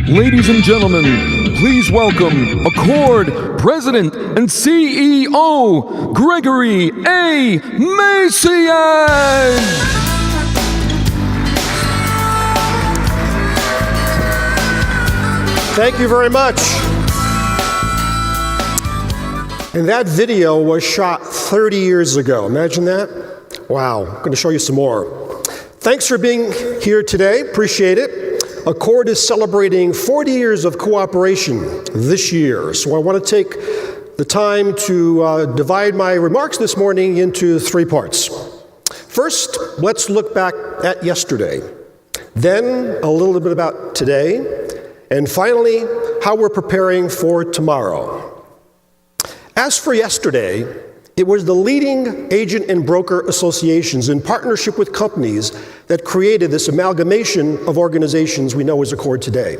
Ladies and gentlemen, please welcome ACORD President and CEO, Gregory A. Macias. Thank you very much. And that video was shot 30 years ago. Imagine that. Wow. I'm going to show you some more. Thanks for being here today. Appreciate it. ACORD is celebrating 40 years of cooperation this year. So I want to take the time to divide my remarks this morning into three parts. First, let's look back at yesterday. Then, a little bit about today. And finally, how we're preparing for tomorrow. As for yesterday, it was the leading agent and broker associations in partnership with companies that created this amalgamation of organizations we know as ACORD today.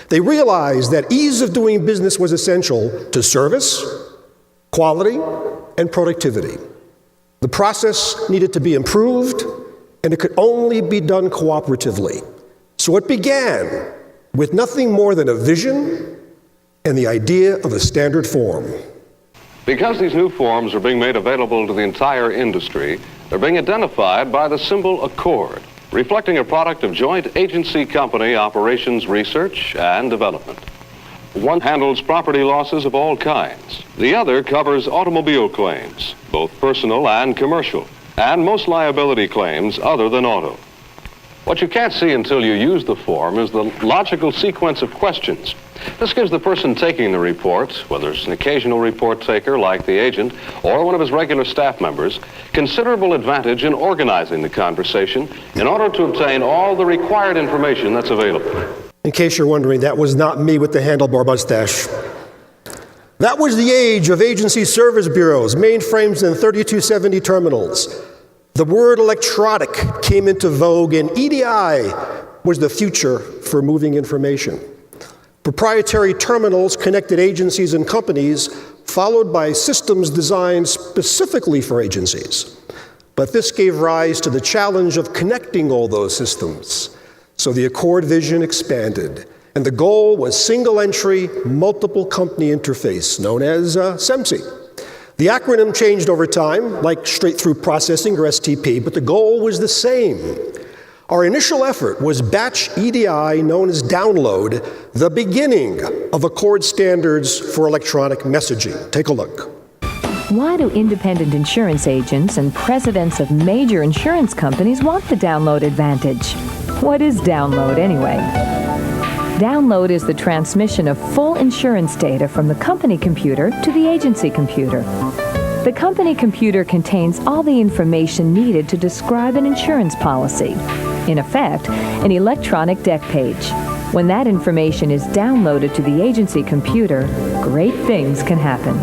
They realized that ease of doing business was essential to service, quality, and productivity. The process needed to be improved, and it could only be done cooperatively. So it began with nothing more than a vision and the idea of a standard form. Because these new forms are being made available to the entire industry, they're being identified by the symbol ACORD, reflecting a product of joint agency company operations, research, and development. One handles property losses of all kinds. The other covers automobile claims, both personal and commercial, and most liability claims other than auto. What you can't see until you use the form is the logical sequence of questions. This gives the person taking the report, whether it's an occasional report taker like the agent or one of his regular staff members, considerable advantage in organizing the conversation in order to obtain all the required information that's available. In case you're wondering, that was not me with the handlebar mustache. That was the age of agency service bureaus, mainframes, and 3270 terminals. The word electronic came into vogue, and EDI was the future for moving information. Proprietary terminals connected agencies and companies, followed by systems designed specifically for agencies. But this gave rise to the challenge of connecting all those systems. So the ACORD vision expanded, and the goal was single entry, multiple company interface, known as SEMC. The acronym changed over time, like straight-through processing or STP, but the goal was the same. Our initial effort was batch EDI, known as download, the beginning of ACORD standards for electronic messaging. Take a look. Why do independent insurance agents and presidents of major insurance companies want the download advantage? What is download anyway? Download is the transmission of full insurance data from the company computer to the agency computer. The company computer contains all the information needed to describe an insurance policy. In effect, an electronic deck page. When that information is downloaded to the agency computer, great things can happen.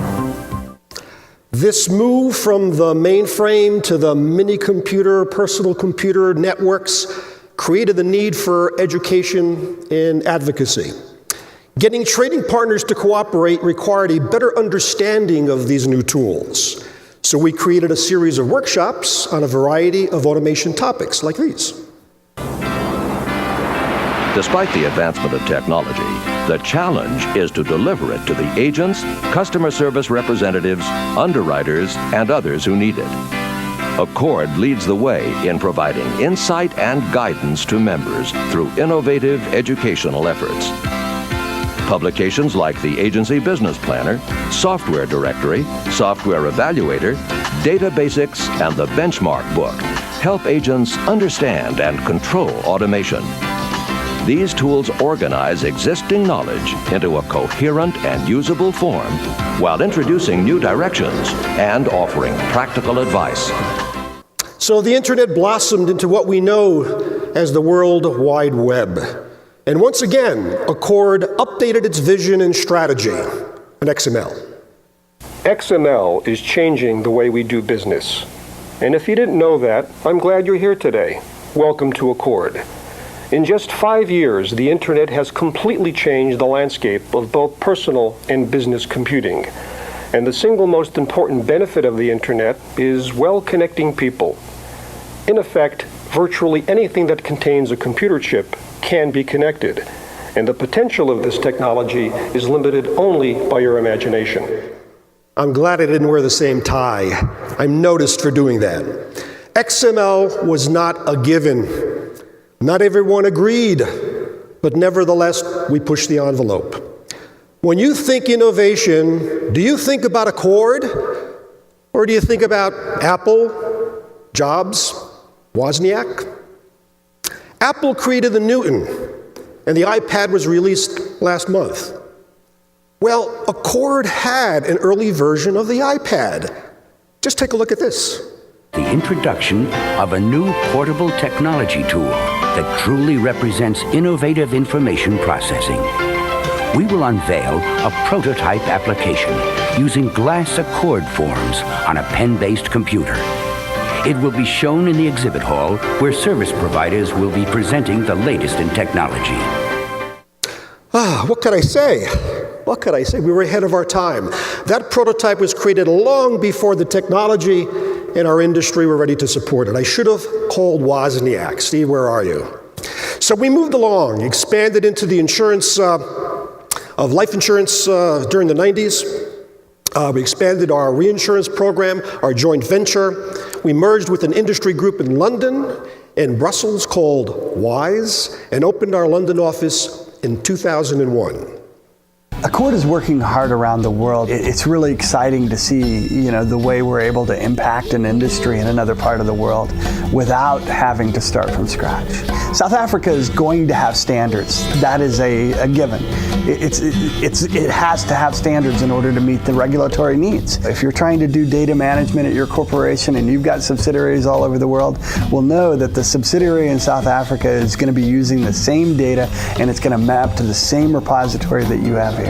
This move from the mainframe to the mini computer, personal computer networks created the need for education and advocacy. Getting trading partners to cooperate required a better understanding of these new tools. So we created a series of workshops on a variety of automation topics like these. Despite the advancement of technology, the challenge is to deliver it to the agents, customer service representatives, underwriters, and others who need it. ACORD leads the way in providing insight and guidance to members through innovative educational efforts. Publications like the Agency Business Planner, Software Directory, Software Evaluator, Data Basics, and the Benchmark Book help agents understand and control automation. These tools organize existing knowledge into a coherent and usable form while introducing new directions and offering practical advice. So the internet blossomed into what we know as the World Wide Web. And once again, ACORD updated its vision and strategy in XML. XML is changing the way we do business. And if you didn't know that, I'm glad you're here today. Welcome to ACORD. In just 5 years, the internet has completely changed the landscape of both personal and business computing. And the single most important benefit of the internet is, well, connecting people. In effect, virtually anything that contains a computer chip can be connected. And the potential of this technology is limited only by your imagination. I'm glad I didn't wear the same tie. I'm noticed for doing that. XML was not a given. Not everyone agreed, but nevertheless, we pushed the envelope. When you think innovation, do you think about Accord? Or do you think about Apple, Jobs, Wozniak? Apple created the Newton, and the iPad was released last month. Well, Accord had an early version of the iPad. Just take a look at this. The introduction of a new portable technology tool that truly represents innovative information processing. We will unveil a prototype application using glass Accord forms on a pen-based computer. It will be shown in the exhibit hall where service providers will be presenting the latest in technology. What could I say? What could I say? We were ahead of our time. That prototype was created long before the technology in our industry were ready to support it. I should have called Wozniak. Steve, where are you? So we moved along, expanded into the insurance, of life insurance during the 90s. We expanded our reinsurance program, our joint venture. We merged with an industry group in London and Brussels called WISE and opened our London office in 2001. Accord is working hard around the world. It's really exciting to see, the way we're able to impact an industry in another part of the world without having to start from scratch. South Africa is going to have standards. That is a given. It has to have standards in order to meet the regulatory needs. If you're trying to do data management at your corporation and you've got subsidiaries all over the world, we'll know that the subsidiary in South Africa is going to be using the same data and it's going to map to the same repository that you have here.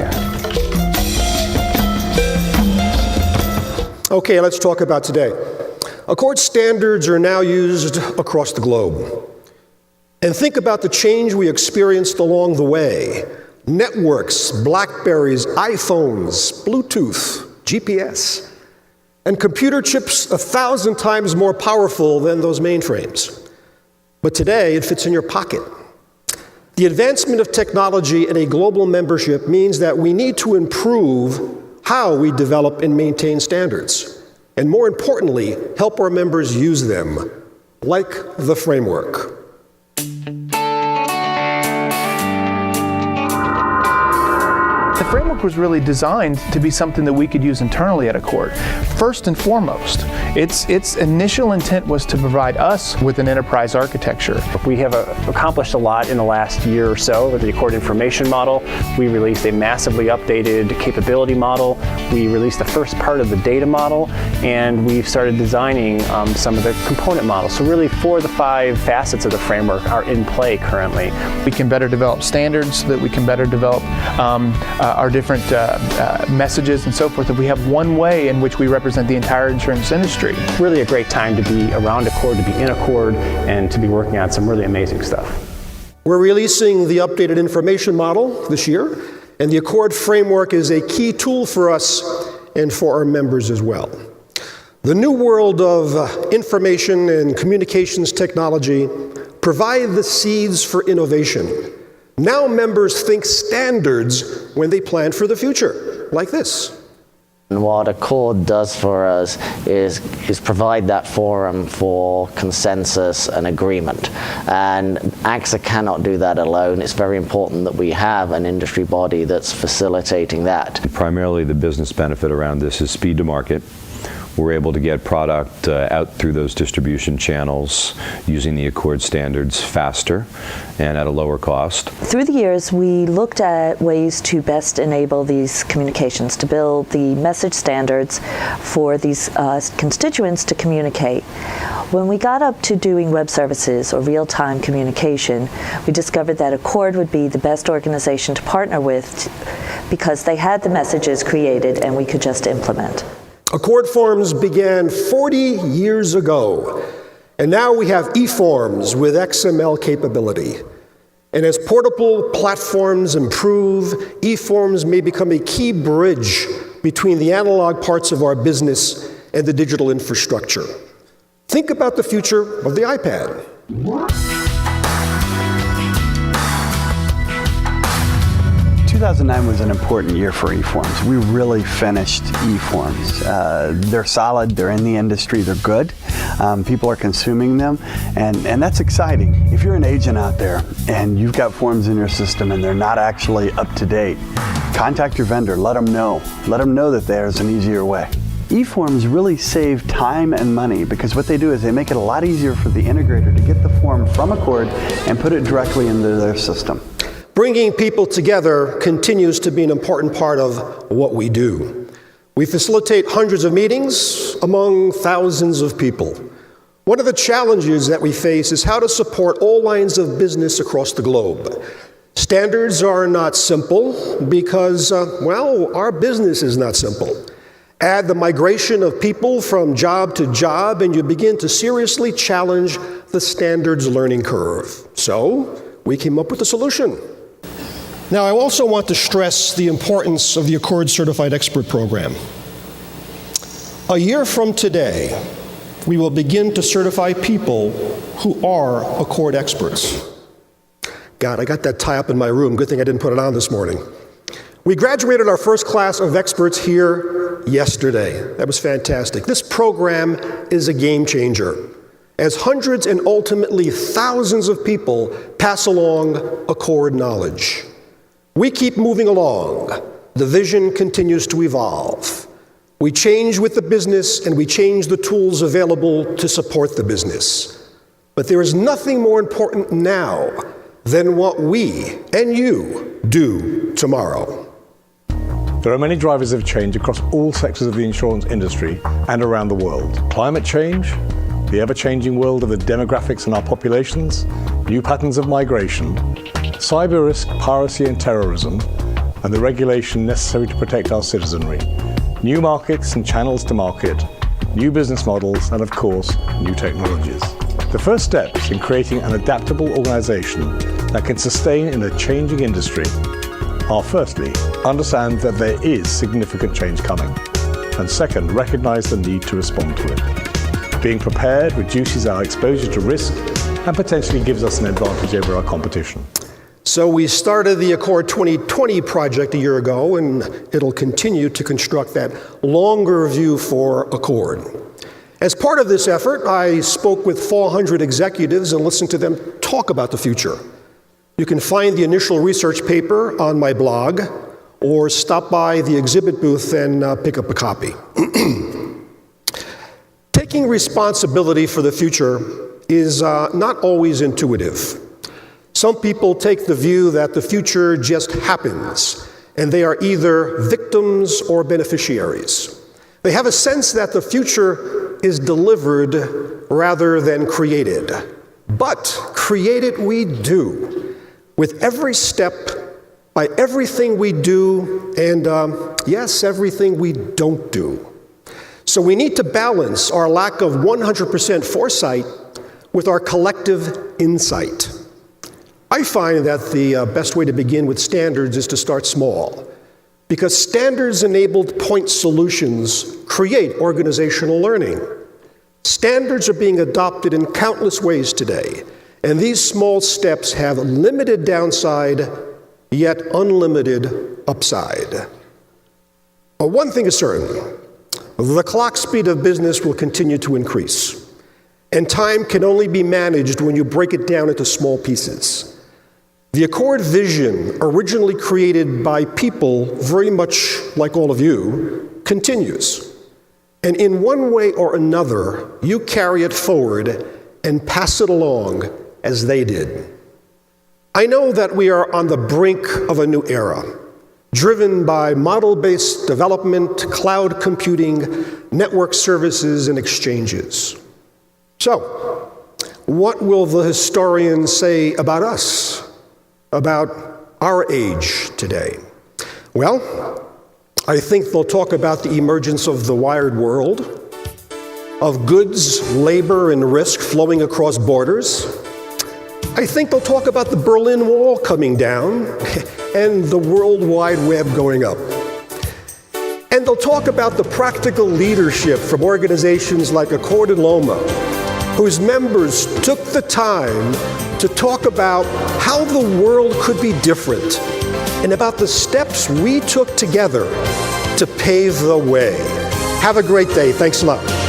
Okay, let's talk about today. Accord standards are now used across the globe. And think about the change we experienced along the way. Networks, Blackberries, iPhones, Bluetooth, GPS, and computer chips 1,000 times more powerful than those mainframes. But today, it fits in your pocket. The advancement of technology and a global membership means that we need to improve how we develop and maintain standards, and more importantly, help our members use them, like the framework. The framework was really designed to be something that we could use internally at Accord. First and foremost, its initial intent was to provide us with an enterprise architecture. We have accomplished a lot in the last year or so with the Accord information model. We released a massively updated capability model. We released the first part of the data model, and we've started designing some of the component models. So really 4 of the 5 facets of the framework are in play currently. We can better develop standards, so that we can better develop our different messages and so forth, that we have one way in which we represent the entire insurance industry. Really a great time to be around Accord, to be in Accord, and to be working on some really amazing stuff. We're releasing the updated information model this year, and the Accord framework is a key tool for us and for our members as well. The new world of information and communications technology provide the seeds for innovation. Now members think standards when they plan for the future, like this. And what Accord does for us is provide that forum for consensus and agreement. And AXA cannot do that alone. It's very important that we have an industry body that's facilitating that. Primarily the business benefit around this is speed to market. We're able to get product out through those distribution channels using the Accord standards faster and at a lower cost. Through the years, we looked at ways to best enable these communications, to build the message standards for these constituents to communicate. When we got up to doing web services or real-time communication, we discovered that Accord would be the best organization to partner with because they had the messages created and we could just implement. Accord forms began 40 years ago, and now we have eForms with XML capability. And as portable platforms improve, eForms may become a key bridge between the analog parts of our business and the digital infrastructure. Think about the future of the iPad. 2009 was an important year for eForms. We really finished eForms. They're solid, they're in the industry, they're good. People are consuming them, and that's exciting. If you're an agent out there and you've got forms in your system and they're not actually up to date, contact your vendor, let them know. Let them know that there's an easier way. eForms really save time and money because what they do is they make it a lot easier for the integrator to get the form from ACORD and put it directly into their system. Bringing people together continues to be an important part of what we do. We facilitate hundreds of meetings among thousands of people. One of the challenges that we face is how to support all lines of business across the globe. Standards are not simple because, our business is not simple. Add the migration of people from job to job, and you begin to seriously challenge the standards learning curve. So, we came up with a solution. Now, I also want to stress the importance of the ACORD Certified Expert Program. A year from today, we will begin to certify people who are ACORD experts. God, I got that tie up in my room. Good thing I didn't put it on this morning. We graduated our first class of experts here yesterday. That was fantastic. This program is a game changer, as hundreds and ultimately thousands of people pass along ACORD knowledge. We keep moving along. The vision continues to evolve. We change with the business and we change the tools available to support the business. But there is nothing more important now than what we and you do tomorrow. There are many drivers of change across all sectors of the insurance industry and around the world. Climate change, the ever-changing world of the demographics in our populations, new patterns of migration, cyber risk, piracy and terrorism, and the regulation necessary to protect our citizenry, new markets and channels to market, new business models, and of course, new technologies. The first steps in creating an adaptable organization that can sustain in a changing industry are firstly, understand that there is significant change coming, and second, recognize the need to respond to it. Being prepared reduces our exposure to risk and potentially gives us an advantage over our competition. So we started the ACORD 2020 project a year ago, and it'll continue to construct that longer view for ACORD. As part of this effort, I spoke with 400 executives and listened to them talk about the future. You can find the initial research paper on my blog, or stop by the exhibit booth and pick up a copy. Taking responsibility for the future is not always intuitive. Some people take the view that the future just happens, and they are either victims or beneficiaries. They have a sense that the future is delivered rather than created. But created we do, with every step, by everything we do, and yes, everything we don't do. So we need to balance our lack of 100% foresight with our collective insight. I find that the best way to begin with standards is to start small, because standards-enabled point solutions create organizational learning. Standards are being adopted in countless ways today, and these small steps have limited downside, yet unlimited upside. But one thing is certain, the clock speed of business will continue to increase, and time can only be managed when you break it down into small pieces. The ACORD vision, originally created by people very much like all of you, continues. And in one way or another, you carry it forward and pass it along as they did. I know that we are on the brink of a new era, driven by model-based development, cloud computing, network services, and exchanges. So, what will the historians say about us? About our age today? Well, I think they'll talk about the emergence of the wired world, of goods, labor, and risk flowing across borders. I think they'll talk about the Berlin Wall coming down and the World Wide Web going up. And they'll talk about the practical leadership from organizations like ACORD and LOMA, whose members took the time to talk about how the world could be different and about the steps we took together to pave the way. Have a great day. Thanks a lot.